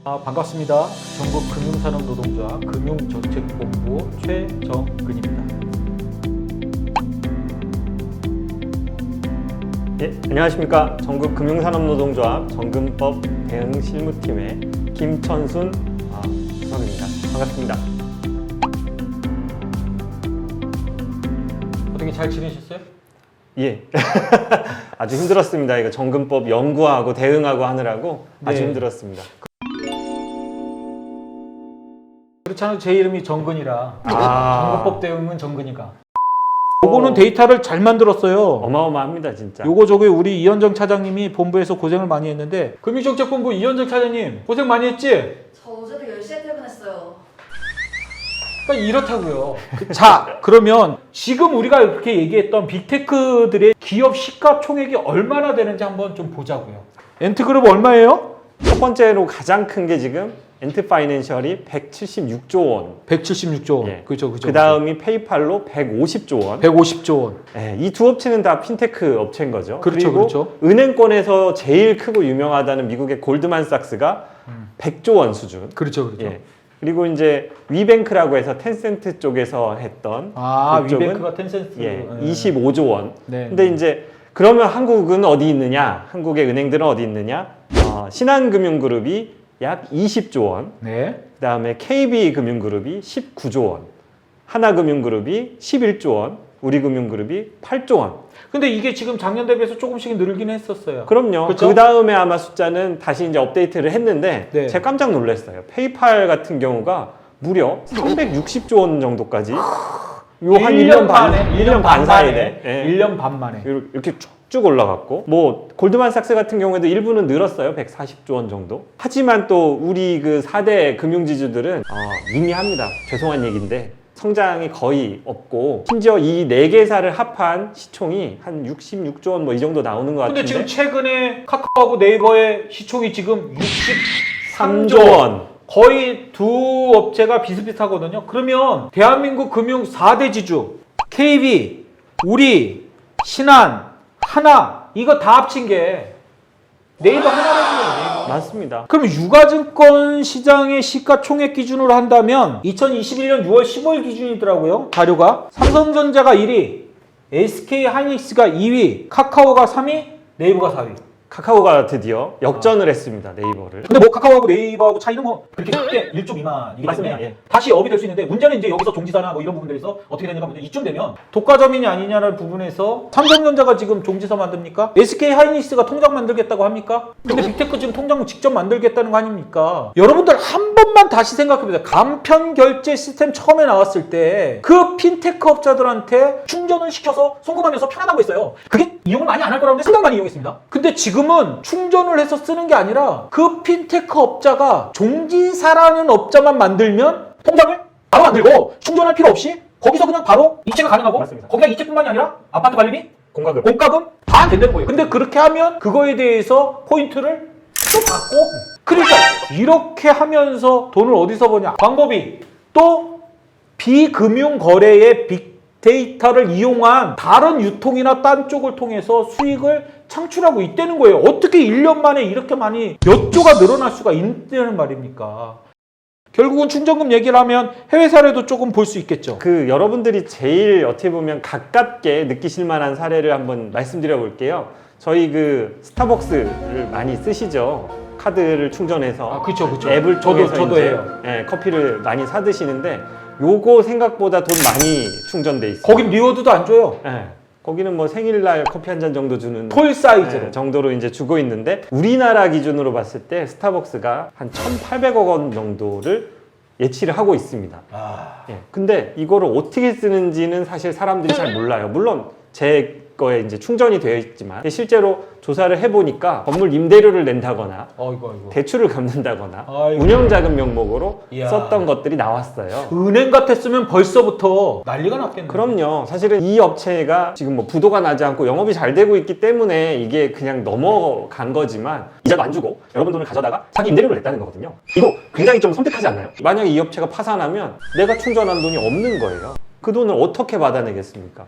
반갑습니다. 전국금융산업노동조합 금융정책본부 최정근입니다. 안녕하십니까. 전국금융산업노동조합 정금법 대응실무팀의 김천순 수석입니다. 반갑습니다. 어떻게 잘 지내셨어요? 예. 아주 힘들었습니다. 이거 정금법 연구하고 대응하고 하느라고 아주 네. 힘들었습니다. 그렇잖아요. 제 이름이 정근이라 정금법 대응은 정근이가. 요거는 데이터를 잘 만들었어요. 어마어마합니다, 진짜. 요거 저기 우리 이현정 차장님이 본부에서 고생을 많이 했는데, 금융정책본부 이현정 차장님 고생 많이 했지? 저 어제도 10시에 퇴근했어요. 그러니까 이렇다고요. 자, 그러면 지금 우리가 이렇게 얘기했던 빅테크들의 기업 시가총액이 얼마나 되는지 한번 좀 보자고요. 엔트그룹 얼마예요? 첫 번째로 가장 큰 게 지금 엔트파이낸셜이 176조 원. 176조 원. 예. 그죠. 그 다음이 페이팔로 150조 원. 150조 원. 예, 이 두 업체는 다 핀테크 업체인 거죠. 그렇죠, 그리고 그렇죠. 은행권에서 제일 크고 유명하다는 미국의 골드만삭스가 100조 원 수준. 그렇죠. 예. 그리고 이제 위뱅크라고 해서 텐센트 쪽에서 했던 그쪽은 위뱅크가 텐센트. 25조 원. 네. 근데 이제 그러면 한국은 어디 있느냐? 한국의 은행들은 어디 있느냐? 신한금융그룹이 약 20조 원. 네. 그다음에 KB금융그룹이 19조 원. 하나금융그룹이 11조 원. 우리금융그룹이 8조 원. 근데 이게 지금 작년 대비해서 조금씩 늘긴 했었어요. 그럼요. 그렇죠? 그 다음에 아마 숫자는 다시 이제 업데이트를 했는데 네. 제가 깜짝 놀랐어요. 페이팔 같은 경우가 무려 360조 원 정도까지 요 한 1년 반, 1년 반 사이에 1년 반 만에. 이렇게 쭉쭉 올라갔고, 뭐 골드만삭스 같은 경우에도 일부는 늘었어요. 140조 원 정도. 하지만 또 우리 그 4대 금융지주들은 미미합니다. 죄송한 얘기인데 성장이 거의 없고, 심지어 이 4개사를 합한 시총이 한 66조 원 뭐 이 정도 나오는 것 같은데. 근데 지금 최근에 카카오하고 네이버의 시총이 지금 63조 3조 원. 거의 두 업체가 비슷비슷하거든요. 그러면 대한민국 금융 4대 지주 KB, 우리, 신한, 하나 이거 다 합친 게 네이버 하나라고요. 맞습니다. 그럼 유가증권 시장의 시가총액 기준으로 한다면 2021년 6월 15일 기준이더라고요. 자료가. 삼성전자가 1위, SK하이닉스가 2위, 카카오가 3위, 네이버가 4위. 카카오가 드디어 역전을 했습니다. 네이버를. 근데 뭐 카카오하고 네이버하고 차이는 뭐 그렇게 크게 1조 미만이기 맞습니다. 때문에 예. 다시 업이 될 수 있는데, 문제는 이제 여기서 종지사나 뭐 이런 부분들에서 어떻게 되는가 보면 이쯤 되면 독과점이냐 아니냐라는 부분에서 삼성전자가 지금 종지사 만듭니까? SK하이닉스가 통장 만들겠다고 합니까? 근데 빅테크 지금 통장 직접 만들겠다는 거 아닙니까? 여러분들 한 번만 다시 생각해보세요. 간편 결제 시스템 처음에 나왔을 때 그 핀테크 업자들한테 충전을 시켜서 송금하면서 편하다고 했어요. 그게 이용을 많이 안 할 거라는데 상당히 많이 이용했습니다. 근데 지금은 충전을 해서 쓰는 게 아니라 그 핀테크 업자가 종지사라는 업자만 만들면 통장을 바로 만들고 충전할 필요 없이 거기서 그냥 바로 이체가 가능하고, 맞습니다. 거기가 이체뿐만이 아니라 아파트 관리비, 공과금. 공과금 다 된다는 거예요. 근데 그렇게 하면 그거에 대해서 포인트를 또 받고, 그러니까 이렇게 하면서 돈을 어디서 버냐? 방법이 또 비금융 거래의 빅데이터를 이용한 다른 유통이나 딴 쪽을 통해서 수익을 창출하고 있다는 거예요. 어떻게 1년 만에 이렇게 많이 몇 조가 늘어날 수가 있다는 말입니까? 결국은 충전금 얘기를 하면 해외 사례도 조금 볼 수 있겠죠. 그 여러분들이 제일 어떻게 보면 가깝게 느끼실 만한 사례를 한번 말씀드려 볼게요. 저희 그 스타벅스를 많이 쓰시죠. 카드를 충전해서 그쵸. 앱을 통해서 저도 이제 해요. 커피를 많이 사 드시는데, 요거 생각보다 돈 많이 충전돼 있어요. 거긴 리워드도 안 줘요. 거기는 뭐 생일날 커피 한 잔 정도 주는 톨 사이즈로. 정도로 이제 주고 있는데, 우리나라 기준으로 봤을 때 스타벅스가 한 1,800억 원 정도를 예치를 하고 있습니다. 근데 이거를 어떻게 쓰는지는 사실 사람들이 잘 몰라요. 물론 제 거에 이제 충전이 되어 있지만, 실제로 조사를 해보니까 건물 임대료를 낸다거나 아이고. 대출을 갚는다거나 아이고. 운영자금 명목으로 이야. 썼던 것들이 나왔어요. 은행 같았으면 벌써부터 난리가 났겠네요. 그럼요. 사실은 이 업체가 지금 뭐 부도가 나지 않고 영업이 잘 되고 있기 때문에 이게 그냥 넘어간 거지만, 이자도 안 주고 여러분 돈을 가져다가 자기 임대료를 냈다는 거거든요. 이거 굉장히 좀 섬뜩하지 않나요? 만약에 이 업체가 파산하면 내가 충전한 돈이 없는 거예요. 그 돈을 어떻게 받아내겠습니까?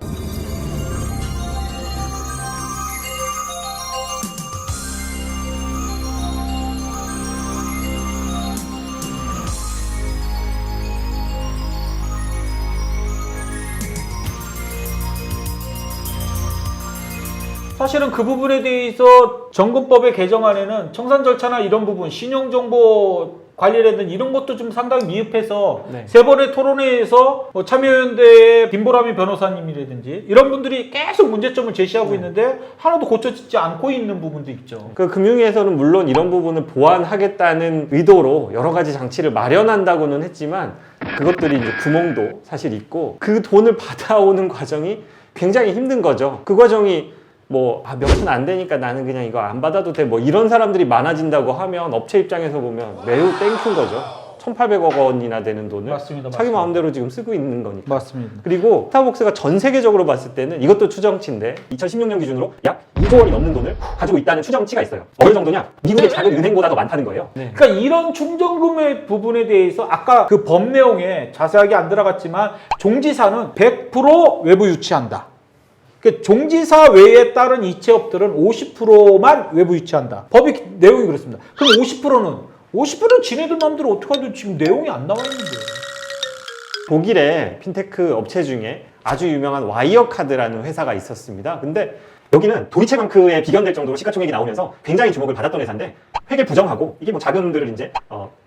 사실은 그 부분에 대해서 정금법의 개정안에는 청산 절차나 이런 부분, 신용정보 관리라든지 이런 것도 좀 상당히 미흡해서 네. 세 번의 토론회에서 뭐 참여연대의 김보람이 변호사님이라든지 이런 분들이 계속 문제점을 제시하고 있는데 하나도 고쳐지지 않고 있는 부분도 있죠. 그 금융위에서는 물론 이런 부분을 보완하겠다는 의도로 여러 가지 장치를 마련한다고는 했지만 그것들이 이제 구멍도 사실 있고 그 돈을 받아오는 과정이 굉장히 힘든 거죠. 그 과정이 뭐 몇 푼 안 되니까 나는 그냥 이거 안 받아도 돼 뭐 이런 사람들이 많아진다고 하면 업체 입장에서 보면 매우 땡큐인 거죠. 1,800억 원이나 되는 돈을 맞습니다. 자기 마음대로 지금 쓰고 있는 거니까. 맞습니다. 그리고 스타벅스가 전 세계적으로 봤을 때는 이것도 추정치인데 2016년 기준으로 약 2조 원이 넘는 돈을 가지고 있다는 추정치가 있어요. 어느 정도냐? 미국의 작은 은행보다 더 많다는 거예요. 네. 그러니까 이런 충전금의 부분에 대해서 아까 그 법 내용에 자세하게 안 들어갔지만 종지사는 100% 외부 유치한다. 그러니까 종지사 외에 다른 이체업들은 50%만 외부 유치한다. 법이 내용이 그렇습니다. 그럼 50%는 지네들 마음대로 어떻게 하든 지금 내용이 안 나와 있는데. 독일의 핀테크 업체 중에 아주 유명한 와이어카드라는 회사가 있었습니다. 근데 여기는 도이체방크에 비견될 정도로 시가총액이 나오면서 굉장히 주목을 받았던 회사인데 회계 부정하고 이게 뭐 자금들을 이제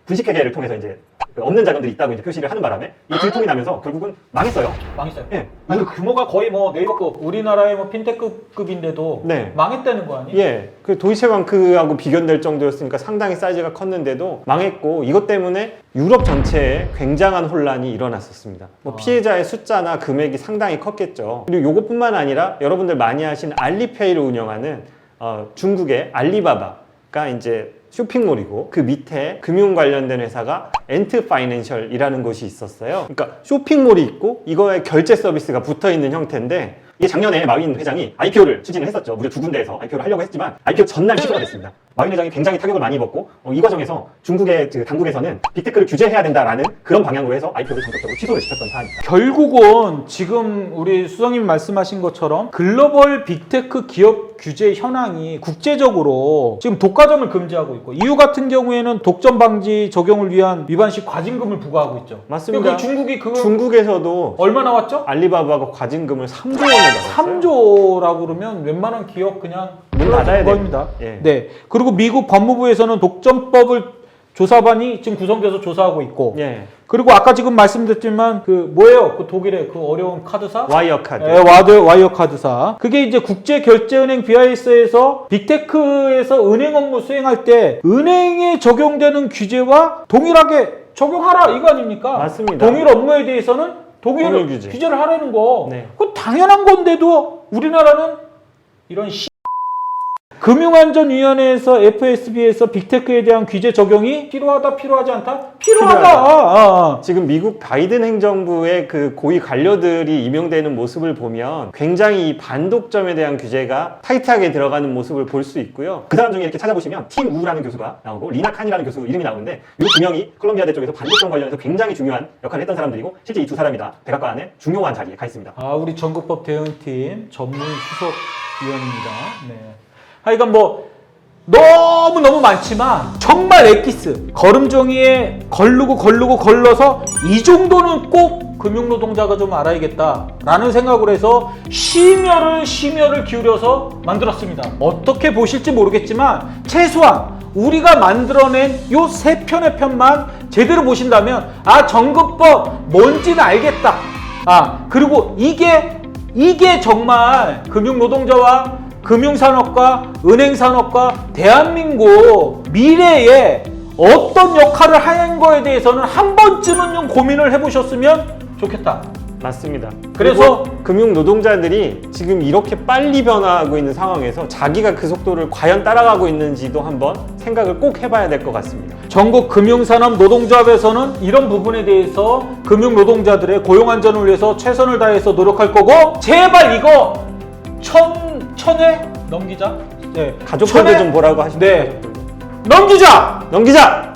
분식회계를 통해서 이제 없는 자금들이 있다고 이제 표시를 하는 바람에 이 들통이 나면서 결국은 망했어요. 망했어요. 예. 아니, 규모가 거의 뭐 네이버급, 우리나라의 뭐 핀테크급인데도 네. 망했다는 거 아니에요? 예. 그 도이체방크하고 비견될 정도였으니까 상당히 사이즈가 컸는데도 망했고 이것 때문에 유럽 전체에 굉장한 혼란이 일어났었습니다. 뭐 피해자의 숫자나 금액이 상당히 컸겠죠. 그리고 이것뿐만 아니라 여러분들 많이 하신 알리페이를 운영하는 중국의 알리바바가 이제 쇼핑몰이고 그 밑에 금융 관련된 회사가 엔트 파이낸셜이라는 곳이 있었어요. 그러니까 쇼핑몰이 있고 이거에 결제 서비스가 붙어 있는 형태인데 이게 작년에 마윈 회장이 IPO를 추진을 했었죠. 무려 2군데에서 IPO를 하려고 했지만 IPO 전날 취소가 됐습니다. 마윈 회장이 굉장히 타격을 많이 입었고 이 과정에서 중국의 그 당국에서는 빅테크를 규제해야 된다라는 그런 방향으로 해서 IPO를 전격적으로 취소를 시켰던 사안입니다. 결국은 지금 우리 수석님 말씀하신 것처럼 글로벌 빅테크 기업 규제 현황이 국제적으로 지금 독과점을 금지하고 있고 EU 같은 경우에는 독점 방지 적용을 위한 위반시 과징금을 부과하고 있죠. 맞습니다. 그 중국이 그거 중국에서도 얼마 나왔죠? 알리바바가 과징금을 3조 원을 받았어요. 3조라고 그러면 웬만한 기업 그냥 문 닫아야 겁니다. 예. 네. 그리고 미국 법무부에서는 독점법을 조사반이 지금 구성돼서 조사하고 있고. 예. 그리고 아까 지금 말씀드렸지만 그 뭐예요? 그 독일의 그 어려운 카드사? 와이어카드. 와이어카드사. 그게 이제 국제결제은행 BIS에서 빅테크에서 은행 업무 수행할 때 은행에 적용되는 규제와 동일하게 적용하라 이거 아닙니까? 맞습니다. 동일 업무에 대해서는 동일 규제. 규제를 하라는 거. 네. 그건 당연한 건데도 우리나라는 이런 금융안전위원회에서 FSB에서 빅테크에 대한 규제 적용이 필요하다, 필요하지 않다? 필요하다. 지금 미국 바이든 행정부의 그 고위 관료들이 임명되는 모습을 보면 굉장히 이 반독점에 대한 규제가 타이트하게 들어가는 모습을 볼 수 있고요. 그 사람 중에 이렇게 찾아보시면 팀 우라는 교수가 나오고 리나 칸이라는 교수 이름이 나오는데 이 두 명이 콜롬비아대 쪽에서 반독점 관련해서 굉장히 중요한 역할을 했던 사람들이고 실제 이 두 사람이 다 백악관 안에 중요한 자리에 가 있습니다. 우리 전국법 대응팀 전문 수석위원입니다. 네. 하여간 뭐 너무 많지만 정말 엑기스 걸음종이에 걸러서 이 정도는 꼭 금융노동자가 좀 알아야겠다라는 생각을 해서 심혈을 기울여서 만들었습니다. 어떻게 보실지 모르겠지만 최소한 우리가 만들어낸 요 세 편의 편만 제대로 보신다면 정금법 뭔지는 알겠다. 그리고 이게 정말 금융노동자와 금융산업과 은행산업과 대한민국 미래에 어떤 역할을 하는 거에 대해서는 한 번쯤은 좀 고민을 해보셨으면 좋겠다. 맞습니다. 그래서 금융 노동자들이 지금 이렇게 빨리 변화하고 있는 상황에서 자기가 그 속도를 과연 따라가고 있는지도 한번 생각을 꼭 해봐야 될 것 같습니다. 전국 금융산업 노동조합에서는 이런 부분에 대해서 금융 노동자들의 고용 안전을 위해서 최선을 다해서 노력할 거고 제발 이거 천회 넘기자. 네. 가족들도 좀 보라고 하시면 네. 넘기자.